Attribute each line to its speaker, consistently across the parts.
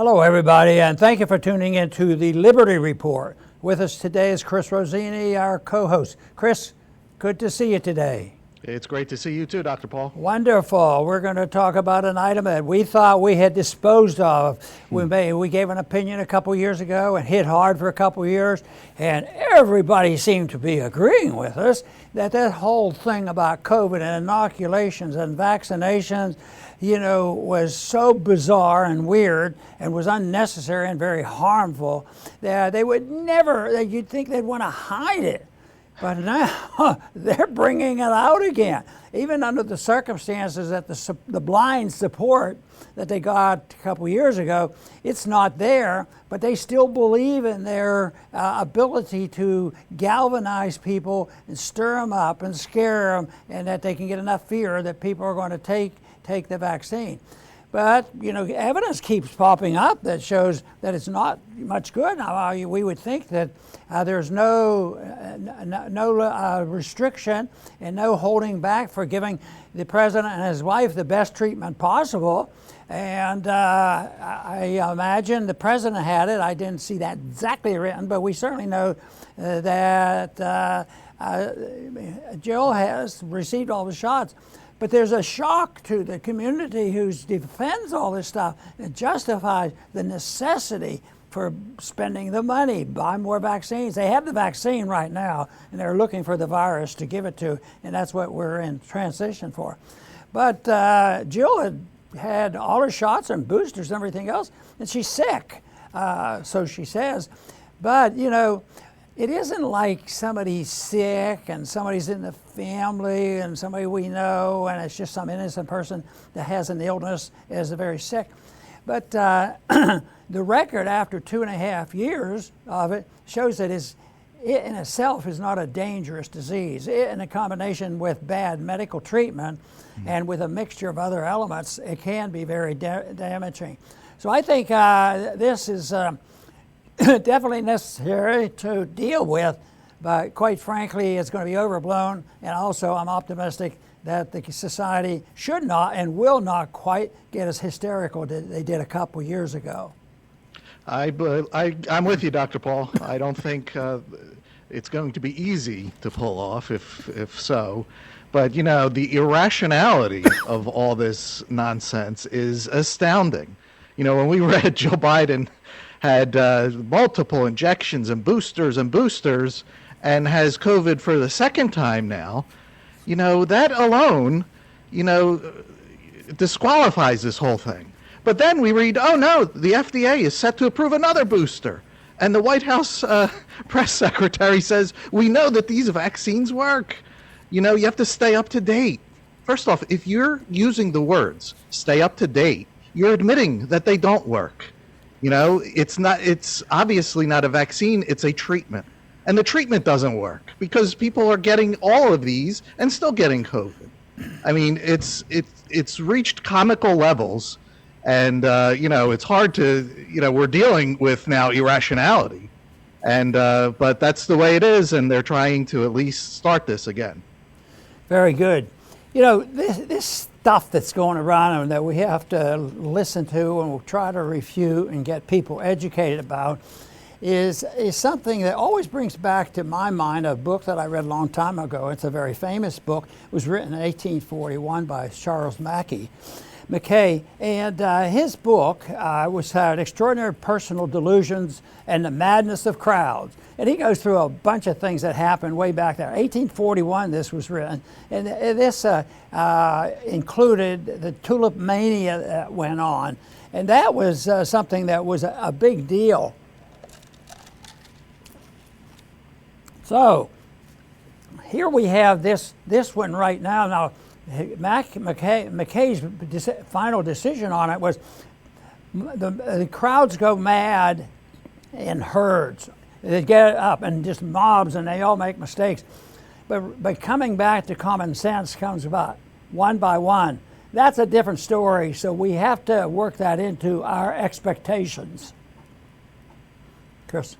Speaker 1: Hello, everybody, and thank you for tuning in to the Liberty Report. With us today is Chris Rossini, our co-host. Chris, good to see you today.
Speaker 2: It's great to see you too, Dr. Paul.
Speaker 1: Wonderful. We're going to talk about an item that we thought we had disposed of. We gave an opinion a couple years ago and hit hard for a couple years, and everybody seemed to be agreeing with us that whole thing about COVID and inoculations and vaccinations, was so bizarre and weird and was unnecessary and very harmful that you'd think they'd want to hide it. But now they're bringing it out again, even under the circumstances that the blind support that they got a couple years ago, it's not there, but they still believe in their ability to galvanize people and stir them up and scare them, and that they can get enough fear that people are going to take the vaccine. But, evidence keeps popping up that shows that it's not much good. Now, we would think that there's no restriction and no holding back for giving the president and his wife the best treatment possible. And I imagine the president had it. I didn't see that exactly written, but we certainly know that Jill has received all the shots. But there's a shock to the community who defends all this stuff and justifies the necessity for spending the money, buy more vaccines. They have the vaccine right now, and they're looking for the virus to give it to, and that's what we're in transition for. But Jill had all her shots and boosters and everything else, and she's sick, so she says. But, it isn't like somebody's sick and somebody's in the family and somebody we know, and it's just some innocent person that has an illness is very sick. But the record after 2.5 years of it shows that it in itself is not a dangerous disease. In a combination with bad medical treatment and with a mixture of other elements, it can be very damaging. So I think this is definitely necessary to deal with, but quite frankly, it's going to be overblown. And also, I'm optimistic that the society should not and will not quite get as hysterical as they did a couple years ago.
Speaker 2: I'm with you, Dr. Paul. I don't think it's going to be easy to pull off, if so. But, the irrationality of all this nonsense is astounding. When we read Joe Biden had multiple injections and boosters and has COVID for the second time now, that alone, disqualifies this whole thing. But then we read, oh no, the FDA is set to approve another booster. And the White House press secretary says, we know that these vaccines work. You have to stay up to date. First off, if you're using the words stay up to date, you're admitting that they don't work. It's obviously not a vaccine, it's a treatment. And the treatment doesn't work because people are getting all of these and still getting COVID. I mean, it's reached comical levels, and it's hard to, we're dealing with now irrationality. And but that's the way it is, and they're trying to at least start this again.
Speaker 1: Very good. This stuff that's going around and that we have to listen to and we'll try to refute and get people educated about is something that always brings back to my mind a book that I read a long time ago. It's a very famous book. It was written in 1841 by Charles Mackay, and his book was Extraordinary Personal Delusions and the Madness of Crowds. And he goes through a bunch of things that happened way back there. 1841 this was written, and this included the tulip mania that went on. And that was something that was a big deal. So here we have this one right now. Now, McKay's final decision on it was the crowds go mad in herds. They get up and just mobs, and they all make mistakes. But coming back to common sense comes about one by one. That's a different story, so we have to work that into our expectations. Chris?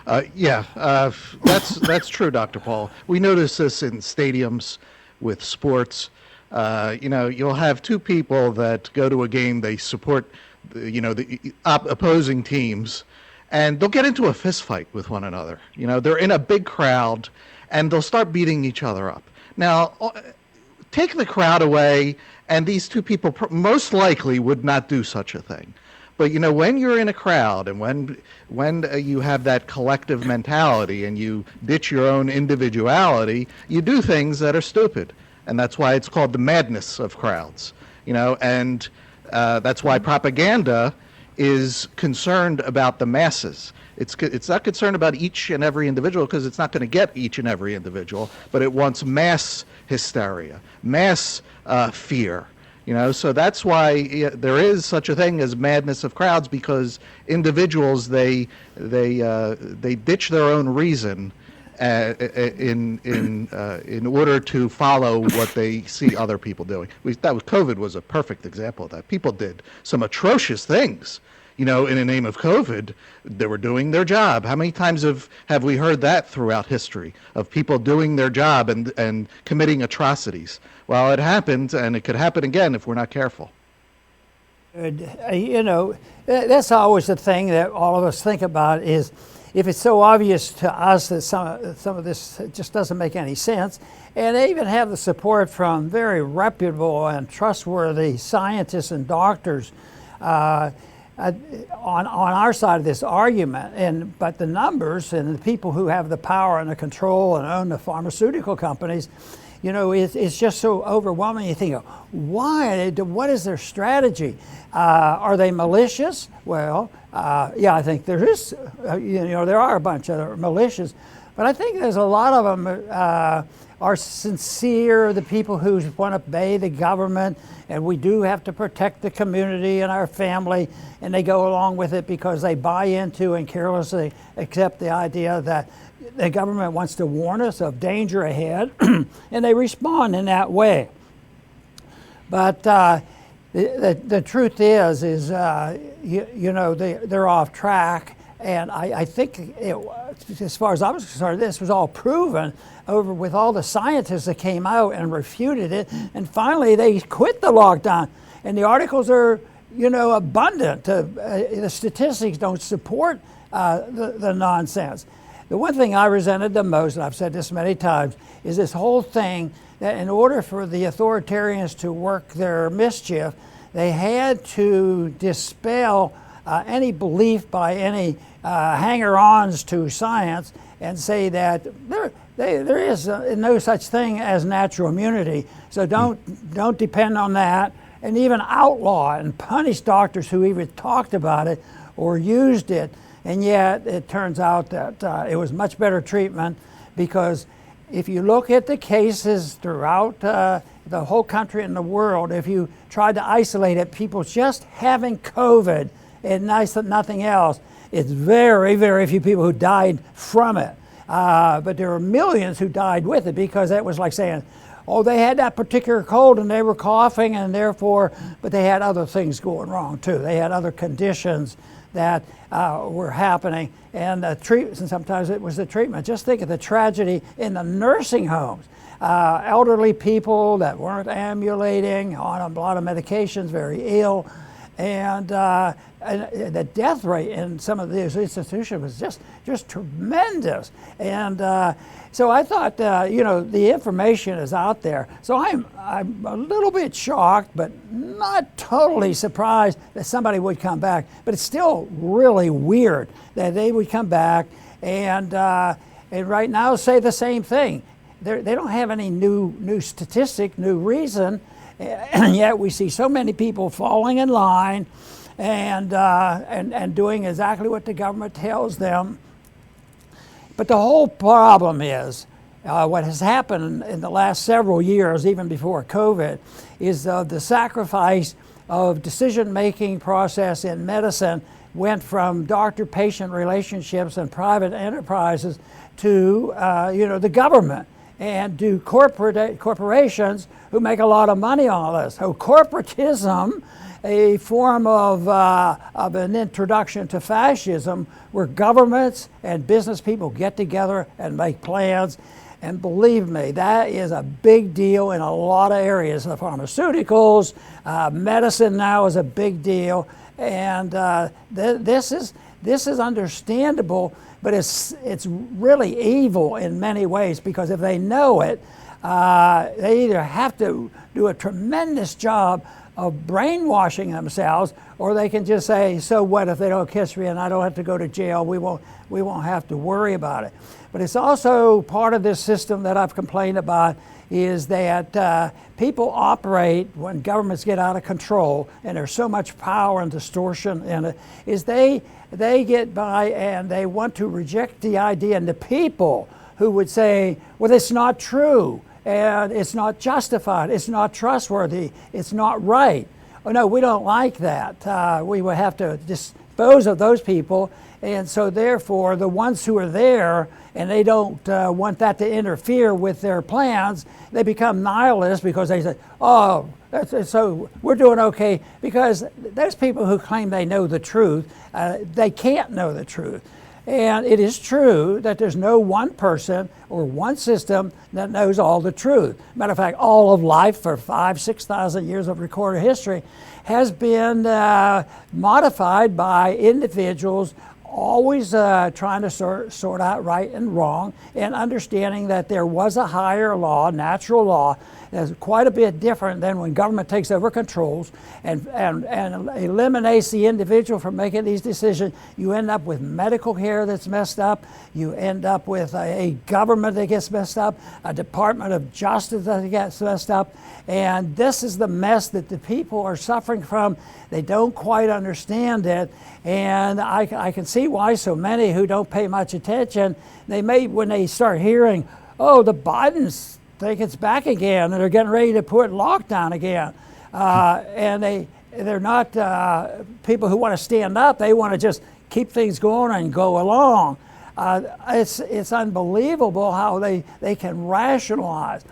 Speaker 2: That's true, Dr. Paul. We notice this in stadiums with sports. You'll have two people that go to a game, they support the opposing teams, and they'll get into a fist fight with one another. They're in a big crowd, and they'll start beating each other up. Now, take the crowd away, and these two people most likely would not do such a thing. But when you're in a crowd, and when you have that collective mentality, and you ditch your own individuality, you do things that are stupid, and that's why it's called the madness of crowds. And that's why propaganda is concerned about the masses. It's not concerned about each and every individual, because it's not going to get each and every individual, but it wants mass hysteria, mass fear. So that's why there is such a thing as madness of crowds, because individuals they ditch their own reason in order to follow what they see other people doing. COVID was a perfect example of that. People did some atrocious things, in the name of COVID. They were doing their job. How many times have we heard that throughout history, of people doing their job and committing atrocities? Well, it happened, and it could happen again if we're not careful.
Speaker 1: That's always the thing that all of us think about, is if it's so obvious to us that some of this just doesn't make any sense, and they even have the support from very reputable and trustworthy scientists and doctors on our side of this argument, but the numbers and the people who have the power and the control and own the pharmaceutical companies, it's just so overwhelming. You think, why? What is their strategy? Are they malicious? Well, yeah, I think there is. There are a bunch that are malicious, but I think there's a lot of them are sincere. The people who want to obey the government, and we do have to protect the community and our family, and they go along with it because they buy into and carelessly accept the idea that the government wants to warn us of danger ahead, and they respond in that way. But the truth is they're off track, and I think as far as I was concerned, this was all proven over with all the scientists that came out and refuted it, and finally they quit the lockdown, and the articles are abundant. The statistics don't support the nonsense. The one thing I resented the most, and I've said this many times, is this whole thing that in order for the authoritarians to work their mischief, they had to dispel any belief by any hanger-ons to science and say that there is no such thing as natural immunity. So don't depend on that, and even outlaw and punish doctors who even talked about it or used it. And yet it turns out that it was much better treatment, because if you look at the cases throughout the whole country and the world, if you tried to isolate it, people just having COVID and nothing else, it's very, very few people who died from it. But there were millions who died with it, because that was like saying, oh, they had that particular cold and they were coughing, and therefore, but they had other things going wrong too. They had other conditions that were happening, and sometimes it was the treatment. Just think of the tragedy in the nursing homes. Elderly people that weren't ambulating, on a lot of medications, very ill, and the death rate in some of these institutions was just tremendous. And so I thought, the information is out there. So I'm a little bit shocked, but not totally surprised that somebody would come back. But it's still really weird that they would come back and right now say the same thing. They don't have any new statistic, new reason, and yet we see so many people falling in line and doing exactly what the government tells them. But the whole problem is what has happened in the last several years, even before COVID, is the sacrifice of decision-making process in medicine went from doctor-patient relationships and private enterprises to the government and to corporations who make a lot of money on all this. So corporatism, a form of an introduction to fascism, where governments and business people get together and make plans. And believe me, that is a big deal in a lot of areas. The pharmaceuticals, medicine now is a big deal. And this is understandable, but it's really evil in many ways, because if they know it, they either have to do a tremendous job of brainwashing themselves, or they can just say, so what if they don't kiss me and I don't have to go to jail, we won't have to worry about it. But it's also part of this system that I've complained about, is that people operate when governments get out of control, and there's so much power and distortion in it, is they get by and they want to reject the idea, and the people who would say, well, it's not true, and it's not justified, it's not trustworthy, it's not right. Oh no, we don't like that. We would have to dispose of those people, and so therefore the ones who are there and they don't want that to interfere with their plans, they become nihilists, because they say, oh, so we're doing okay, because there's people who claim they know the truth. They can't know the truth. And it is true that there's no one person or one system that knows all the truth. Matter of fact, all of life for 5,000 to 6,000 years of recorded history has been modified by individuals always trying to sort out right and wrong, and understanding that there was a higher law, natural law, that's quite a bit different than when government takes over controls and eliminates the individual from making these decisions. You end up with medical care that's messed up. You end up with a government that gets messed up, a Department of Justice that gets messed up. And this is the mess that the people are suffering from. They don't quite understand it. And I can see why so many who don't pay much attention, when they start hearing, oh, the Bidens think it's back again, and they're getting ready to put lockdown again. And they're not people who want to stand up. They want to just keep things going and go along. It's unbelievable how they can rationalize.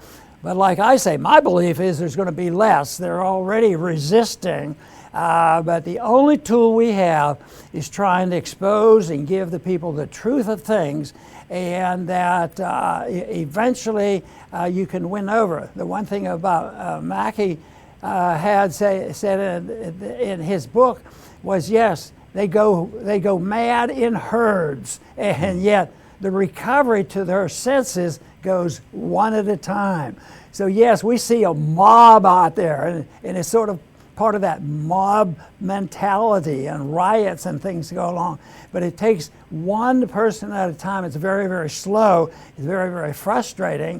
Speaker 1: But like I say, my belief is there's going to be less. They're already resisting. But the only tool we have is trying to expose and give the people the truth of things, and that eventually you can win over. The one thing about Mackey had said in his book was, yes, they go mad in herds, and yet the recovery to their senses goes one at a time. So yes, we see a mob out there, and it's sort of part of that mob mentality and riots and things to go along. But it takes one person at a time. It's very, very slow. It's very, very frustrating.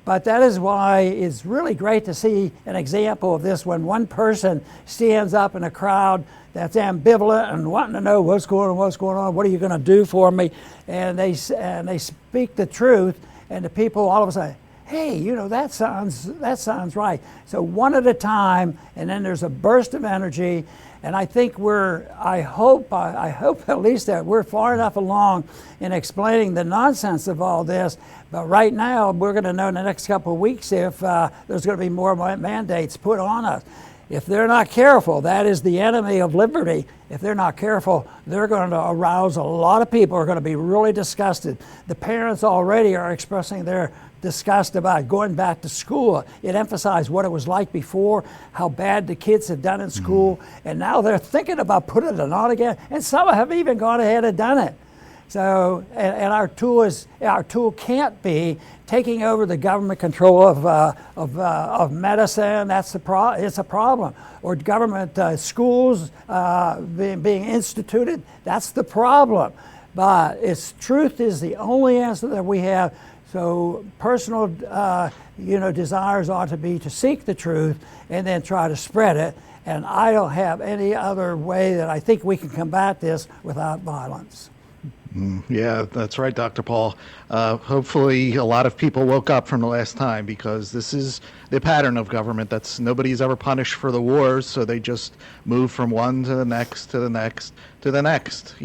Speaker 1: But that is why it's really great to see an example of this, when one person stands up in a crowd that's ambivalent and wanting to know what's going on, what are you going to do for me? And they speak the truth, and the people all of a sudden, hey, that sounds right. So one at a time, and then there's a burst of energy. And I think I hope at least that we're far enough along in explaining the nonsense of all this. But right now, we're going to know in the next couple of weeks if there's going to be more mandates put on us. If they're not careful, that is the enemy of liberty. If they're not careful, they're going to arouse a lot of people who are going to be really disgusted. The parents already are expressing their disgust about going back to school. It emphasized what it was like before, how bad the kids had done in school, and now they're thinking about putting it on again, and some have even gone ahead and done it. So, and our tool can't be taking over the government control of medicine. It's a problem. Or government schools being instituted. That's the problem. But truth is the only answer that we have. So personal, desires ought to be to seek the truth and then try to spread it. And I don't have any other way that I think we can combat this without violence.
Speaker 2: Yeah, that's right, Dr. Paul. Hopefully a lot of people woke up from the last time, because this is the pattern of government. Nobody's ever punished for the wars, so they just move from one to the next, to the next, to the next.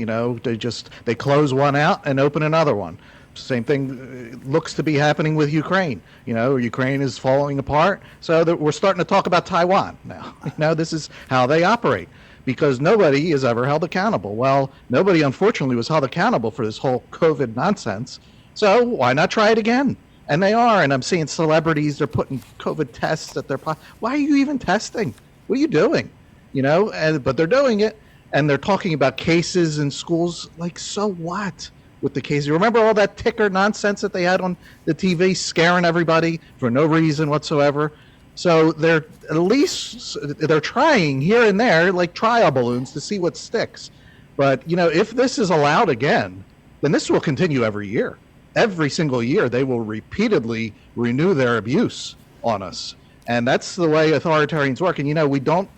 Speaker 2: They close one out and open another one. Same thing looks to be happening with Ukraine. Ukraine is falling apart, so we're starting to talk about Taiwan now. This is how they operate, because nobody is ever held accountable. Well, nobody, unfortunately, was held accountable for this whole COVID nonsense, so why not try it again? And they are, and I'm seeing celebrities, they're putting COVID tests at their why are you even testing? What are you doing? But they're doing it. and they're talking about cases in schools. Like, so what with the cases? Remember all that ticker nonsense that they had on the TV, scaring everybody for no reason whatsoever? So they're at least they're trying here and there, like trial balloons, to see what sticks. But if this is allowed again, then this will continue every year. Every single year, they will repeatedly renew their abuse on us. And that's the way authoritarians work. And we don't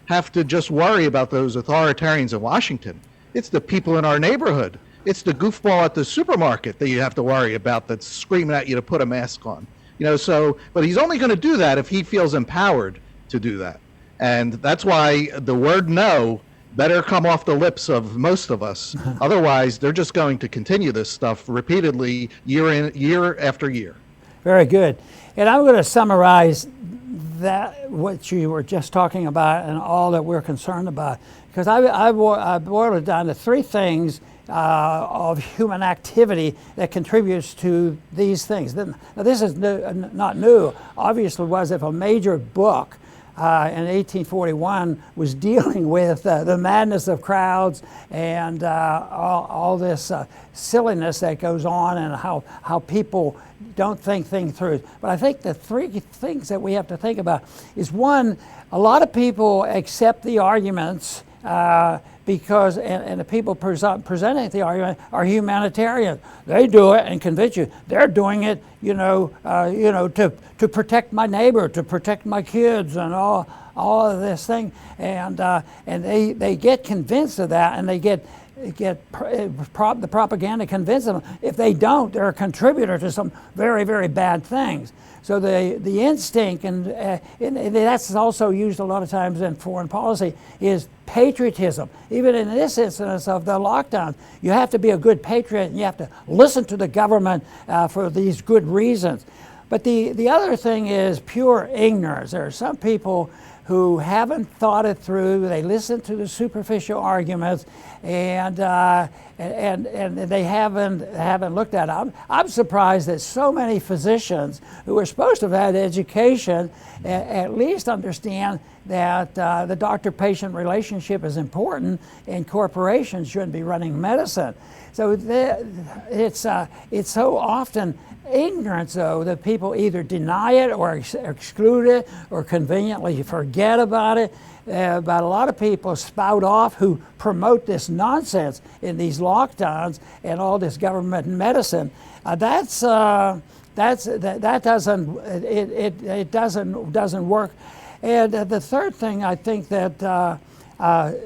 Speaker 2: have to just worry about those authoritarians in Washington. It's the people in our neighborhood. It's the goofball at the supermarket that you have to worry about that's screaming at you to put a mask on. But he's only going to do that if he feels empowered to do that. And that's why the word no better come off the lips of most of us. Otherwise, they're just going to continue this stuff repeatedly year after year.
Speaker 1: Very good. And I'm going to summarize that what you were just talking about and all that we're concerned about, because I boiled it down to three things of human activity that contributes to these things. Now, this is not new. Obviously, was if a major book in 1841 was dealing with the madness of crowds and all this silliness that goes on and how people don't think things through. But I think the three things that we have to think about is, one, a lot of people accept the arguments because the people presenting the argument are humanitarians. They do it and convince you they're doing it, to protect my neighbor, to protect my kids, and all of this thing, and they get convinced of that, and they get the propaganda convinces them. If they don't, they're a contributor to some very, very bad things. So the instinct, and that's also used a lot of times in foreign policy, is patriotism. Even in this instance of the lockdown, you have to be a good patriot, and you have to listen to the government for these good reasons. But the other thing is pure ignorance. There are some people who haven't thought it through. They listen to the superficial arguments, and they haven't looked at it. I'm surprised that so many physicians who are supposed to have had education at least understand that the doctor-patient relationship is important, and corporations shouldn't be running medicine. So it's so often ignorance, though, that people either deny it or exclude it or conveniently forget about it. But a lot of people spout off who promote this nonsense in these lockdowns and all this government medicine. That doesn't work. And the third thing I think that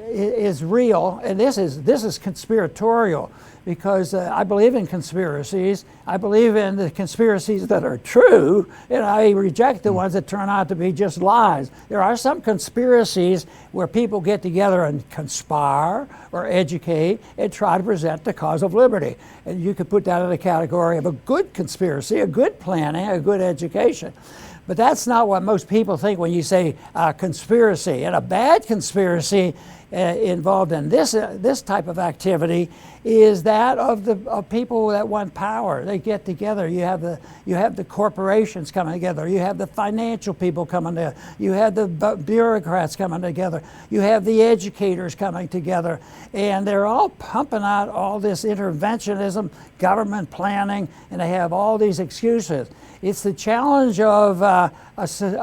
Speaker 1: is real, and this is conspiratorial, because I believe in conspiracies. I believe in the conspiracies that are true, and I reject the ones that turn out to be just lies. There are some conspiracies where people get together and conspire or educate and try to present the cause of liberty. And you could put that in the category of a good conspiracy, a good planning, a good education. But that's not what most people think when you say conspiracy. And a bad conspiracy involved in this type of activity is that of people that want power. They get together. You have the corporations coming together. You have the financial people coming together. You have the bureaucrats coming together. You have the educators coming together, and they're all pumping out all this interventionism, government planning, and they have all these excuses. It's the challenge of a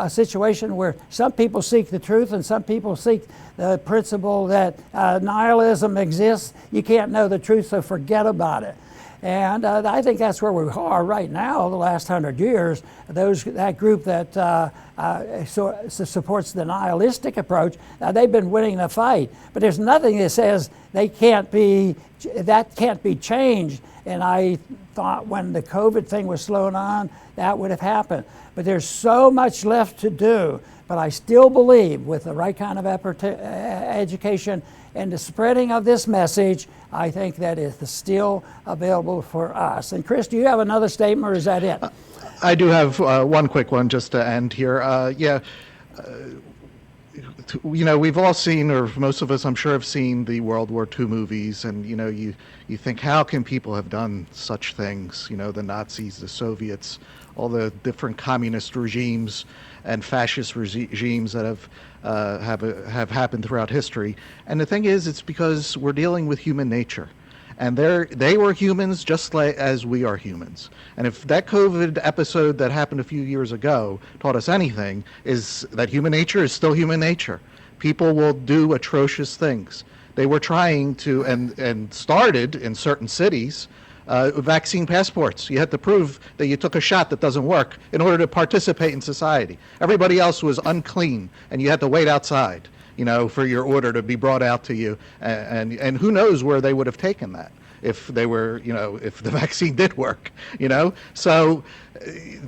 Speaker 1: situation where some people seek the truth and some people seek the principle that nihilism exists. You can't know the truth, so forget about it. And I think that's where we are right now, the last 100 years. That group that supports the nihilistic approach, they've been winning the fight. But there's nothing that says that can't be changed. And I thought when the COVID thing was slowing on, that would have happened. But there's so much left to do. But I still believe with the right kind of education and the spreading of this message, I think that is still available for us. And Chris, do you have another statement, or is that it?
Speaker 2: I do have one quick one just to end here. we've all seen, or most of us, I'm sure, have seen the World War II movies, and you think, how can people have done such things? The Nazis, the Soviets, all the different communist regimes and fascist regimes that have happened throughout history. And the thing is, it's because we're dealing with human nature. And they were humans just like as we are humans. And if that COVID episode that happened a few years ago taught us anything, is that human nature is still human nature. People will do atrocious things. They were trying to, and started in certain cities, vaccine passports. You had to prove that you took a shot that doesn't work in order to participate in society. Everybody else was unclean, and you had to wait outside, for your order to be brought out to you. And who knows where they would have taken that if they were, if the vaccine did work, So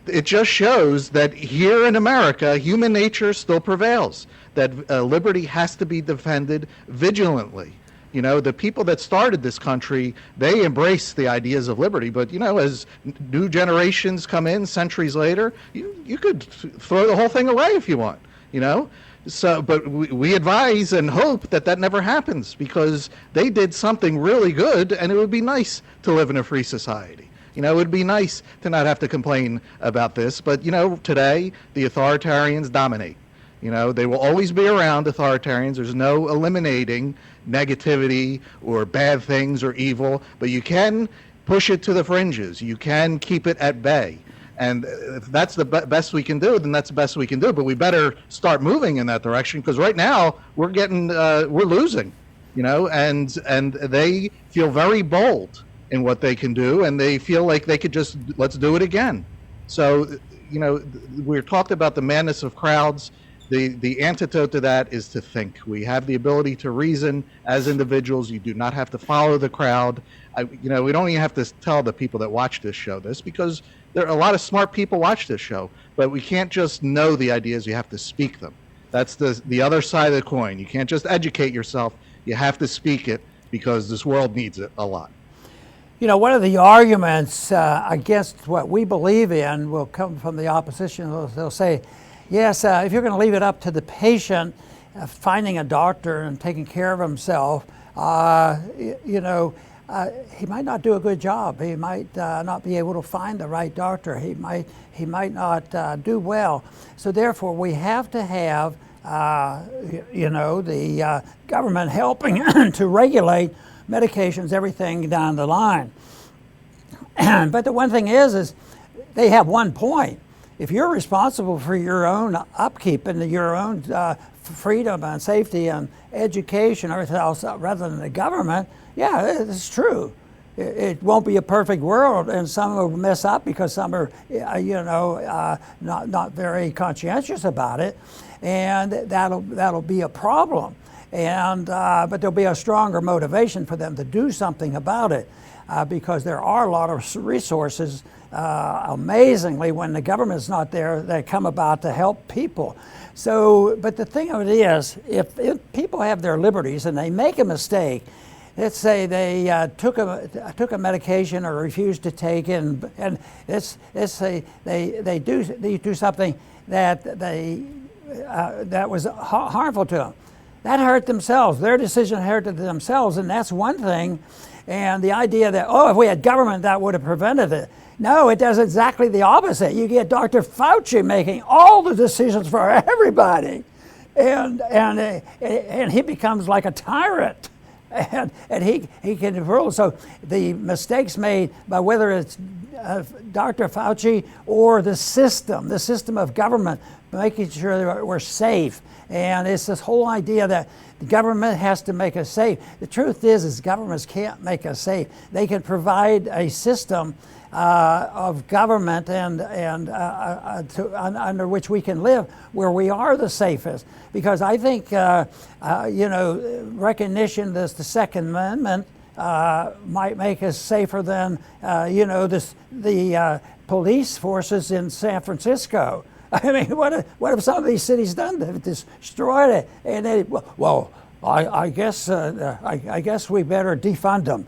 Speaker 2: it just shows that here in America, human nature still prevails, that liberty has to be defended vigilantly. The people that started this country, they embrace the ideas of liberty. But, as new generations come in centuries later, you could throw the whole thing away if you want, So, but we advise and hope that never happens, because they did something really good, and it would be nice to live in a free society. It would be nice to not have to complain about this. But, today the authoritarians dominate. They will always be around, authoritarians. There's no eliminating negativity or bad things or evil, but you can push it to the fringes. You can keep it at bay. And if that's the best we can do, then that's the best we can do. But we better start moving in that direction, because right now we're losing, and they feel very bold in what they can do, and they feel like they could just, let's do it again. So, we're talked about the madness of crowds. The antidote to that is to think. We have the ability to reason as individuals. You do not have to follow the crowd. We don't even have to tell the people that watch this show this, because there are a lot of smart people watch this show. But we can't just know the ideas. You have to speak them. That's the other side of the coin. You can't just educate yourself. You have to speak it, because this world needs it a lot.
Speaker 1: One of the arguments against what we believe in will come from the opposition. They'll say, yes, if you're going to leave it up to the patient finding a doctor and taking care of himself, he might not do a good job. He might not be able to find the right doctor. He might not do well. So therefore, we have to have the government helping to regulate medications, everything down the line. But the one thing is they have one point. If you're responsible for your own upkeep and your own freedom and safety and education, everything else, rather than the government, yeah, it's true. It won't be a perfect world, and some will mess up because some are, not very conscientious about it, and that'll be a problem. And but there'll be a stronger motivation for them to do something about it, because there are a lot of resources. Amazingly, when the government's not there, they come about to help people. So, but the thing of it is, if people have their liberties and they make a mistake, let's say they took a medication or refused to take it, and let's say they do something that was harmful to them. That hurt themselves. Their decision hurted themselves, and that's one thing. And the idea that, if we had government, that would have prevented it. No, it does exactly the opposite. You get Dr. Fauci making all the decisions for everybody, and he becomes like a tyrant, and he can rule. So the mistakes made by whether it's Dr. Fauci or the system of government, making sure that we're safe. And it's this whole idea that the government has to make us safe. The truth is governments can't make us safe. They can provide a system of government under which we can live, where we are the safest. Because I think, recognition as the Second Amendment might make us safer than, the police forces in San Francisco. I mean, what have some of these cities done? They've destroyed it, and I guess we better defund them,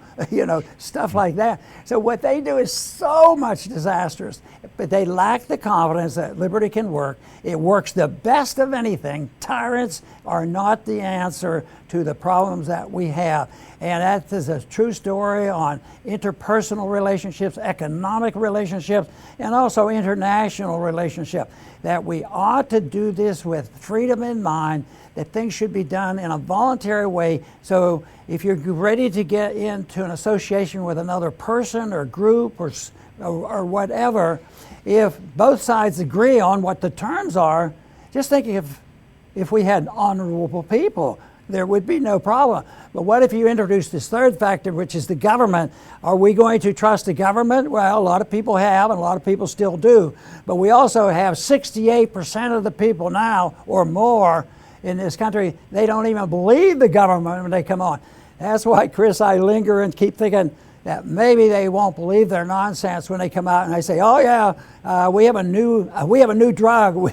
Speaker 1: stuff like that. So what they do is so much disastrous. but they lack the confidence that liberty can work. It works the best of anything. Tyrants are not the answer to the problems that we have. And that is a true story on interpersonal relationships, economic relationships, and also international relationships. That we ought to do this with freedom in mind, that things should be done in a voluntary way. So if you're ready to get into an association with another person or group or whatever, if both sides agree on what the terms are, just think if we had honorable people, there would be no problem. But what if you introduce this third factor, which is the government? Are we going to trust the government? Well, a lot of people have, and a lot of people still do. But we also have 68% of the people now, or more, in this country, they don't even believe the government when they come on. That's why, Chris, I linger and keep thinking that maybe they won't believe their nonsense when they come out and they say, "Oh yeah, we have a new drug."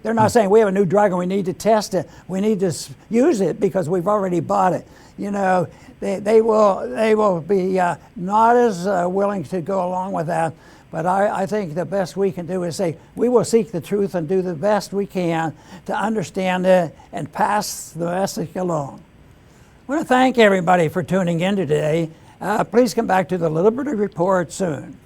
Speaker 1: They're not saying we have a new drug and we need to test it. We need to use it because we've already bought it. You know, they will be not as willing to go along with that. But I think the best we can do is say we will seek the truth and do the best we can to understand it and pass the message along. I want to thank everybody for tuning in today. Please come back to the Liberty Report soon.